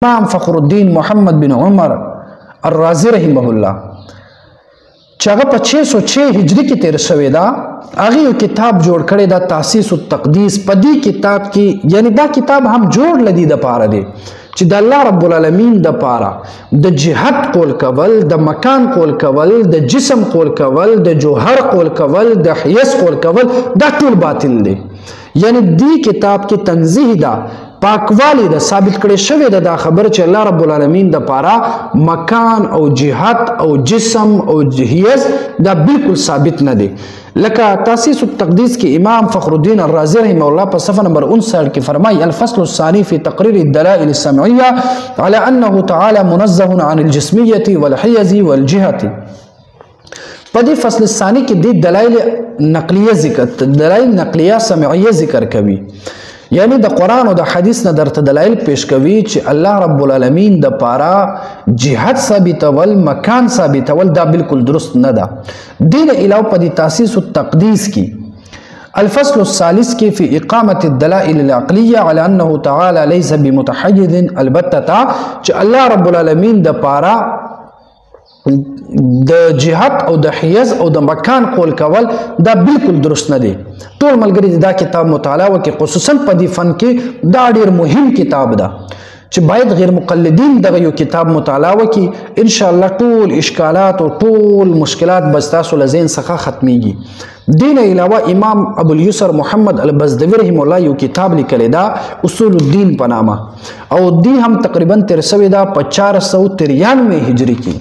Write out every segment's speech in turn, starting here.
امام فخر الدین محمد بن عمر الرازی رحمه الله چې هغه په 606 هجری کې تیر شوی دا، هغه یو کتاب جوړ کړی دا تاسیس التقدیس. په دې کتاب کې یعنی دا کتاب هم جوړ لدی د پاره دی چې د الله رب العالمین د پاره د جهاد قول کول، د مکان قول کول، د جسم قول کول، د جوهر قول کول، د حیث قول کول، دا ټول باطل دی. یعنی دې کتاب کې تنزیه دا پاکوالی دا ثابت کړی شوی دا خبر چې الله رب العالمین د پاره مکان او جهاد او جسم او حیث دا بالکل ثابت نه دی. لکه تاسیس التقدیس کې امام فخر الدین الرازی رحمه الله په صفحه نمبر 59 کې فرمایي الفصل الثاني في تقرير الدلائل السمعيه على انه تعالى منزه عن الجسميه والحيز والجهه. په دې فصل ثاني کې د دلایل نقلیه ذکر، دلایل نقلیه سمعیه ذکر کوي، یعنی د قرآن او د حدیث نه درته دلایل پیش کوي چې الله رب العالمین د پاره جهاد ثابتول، مکان ثابتول دا بالکل درست نه ده. دین علاوه په دې تاسیس التقدیس کې الفصل الثالث کې فی اقامت الدلائل العقلیه على انه تعالی ليس بمتحيز البتة چې الله رب العالمین د پاره د جهاد او د حیز او د مکان قول کول دا بالکل درست نه دی. ټول ملګری دا کتاب مطالعه وکړي، خصوصا په دې فن کې دا ډیر مهم کتاب ده چې باید غیر مقلدین دغه یو کتاب مطالعه وکړي. ان شاء الله ټول اشکالات او ټول مشکلات بس تاسو له ذهن څخه ختمیږي. دین علاوه امام ابو اليسر محمد البزدوی رحم الله یو کتاب لیکلی دا اصول الدین په نامه، او دی هم تقریبا تیر شوی دا په 493 هجری کې.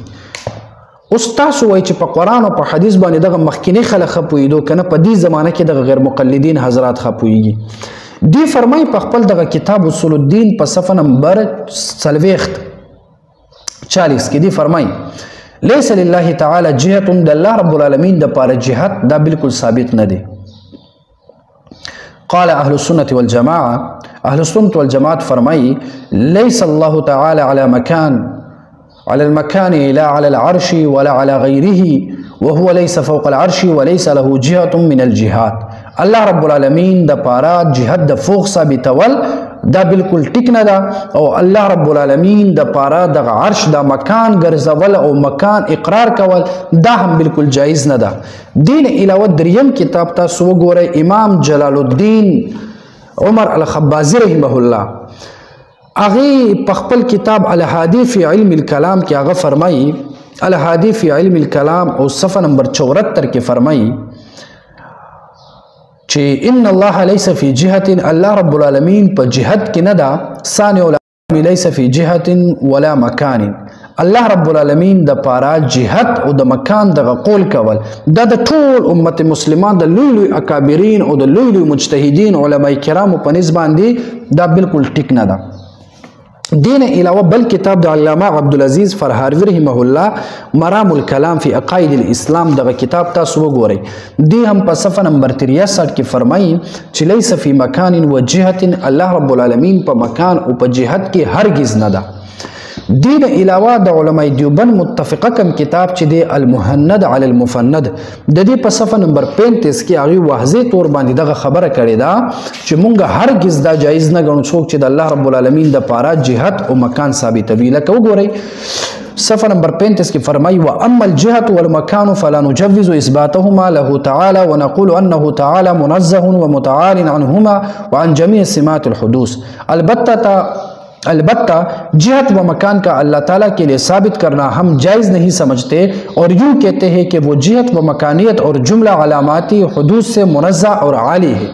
اوس تاسو وایي چې په قرآن او په حدیث باندې دغه مخکینی خلک ښه پوهېدو که نه، په دې زمانه کې دغه غیر مقلدین حضرات ښه پوهېږي. دی فرمایي په خپل دغه کتاب اصول الدین په صفحه نمبر 40 کې دی فرمایي لیس لله تعالی جهة، د الله رب العالمین د پاره جهاد دا بالکل ثابت نه دی. قال اهل السنة والجماعة، اهل السنة والجماعة فرمایي لیس الله تعالی على مکان، على المكان لا على العرش ولا على غيره، وهو ليس فوق العرش وليس له جهة من الجهات. الله رب العالمین د پاره جهاد د فوق ثابتول دا بالکل ټیک نه ده، او الله رب العالمین د پاره د عرش د مکان ګرځول او مکان اقرار کول دا هم بالکل جایز نه ده. دین علاوه دریم کتاب تاسو وګورئ امام جلال الدین عمر الخبازی رحمه الله، هغه په خپل کتاب الهادی فی علم الکلام کې هغه فرمایي الهادی فی علم الکلام او صفحه نمبر 74 کې فرمایي چې ان الله ليس فی جهة، الله رب العالمین په جهت کې نه ده، ثاني العالم ليس فی جهة ولا مکان، الله رب العالمین د پاره جهت او د مکان دغه قول کول دا د ټول امت مسلمان د لوی لوی اکابرین او د لوی لوی مجتهدین علماء کرام په نسبت باندې دا بالکل ټیک نه ده. دین علاوه بل کتاب د علامه عبدالعزیز فرهاروی رحمه الله مرام الکلام فی عقاید الاسلام دغه کتاب تاسو وګورئ. دی هم په صفحه نمبر 63 کې فرمایي چې لیس فی مکان و جهة، الله رب العالمین په مکان او په جهت کې هرگز نه ده. دین علاوه د علماء دیوبند متفقه کم کتاب چې دی المهند علی المفند، د دې په صفحه نمبر 35 کې هغه واضح طور باندې دغه خبره کړې ده چې مونږ هرگز دا جایز نه ګڼو څوک چې د الله رب العالمین د پاره جهت او مکان ثابتوي. لکه وګورئ صفحه نمبر 35 کې فرمایي واما الجهة والمكان فلا نجوز اثباتهما له تعالى ونقول انه تعالى منزه ومتعال عنهما وعن جميع سمات الحدوث. البتہ جہت و مکان کا اللہ تعالیٰ کے لیے ثابت کرنا ہم جائز نہیں سمجھتے، اور یوں کہتے ہیں کہ وہ جہت و مکانیت اور جملہ علاماتی حدوث سے منزہ اور عالی ہے.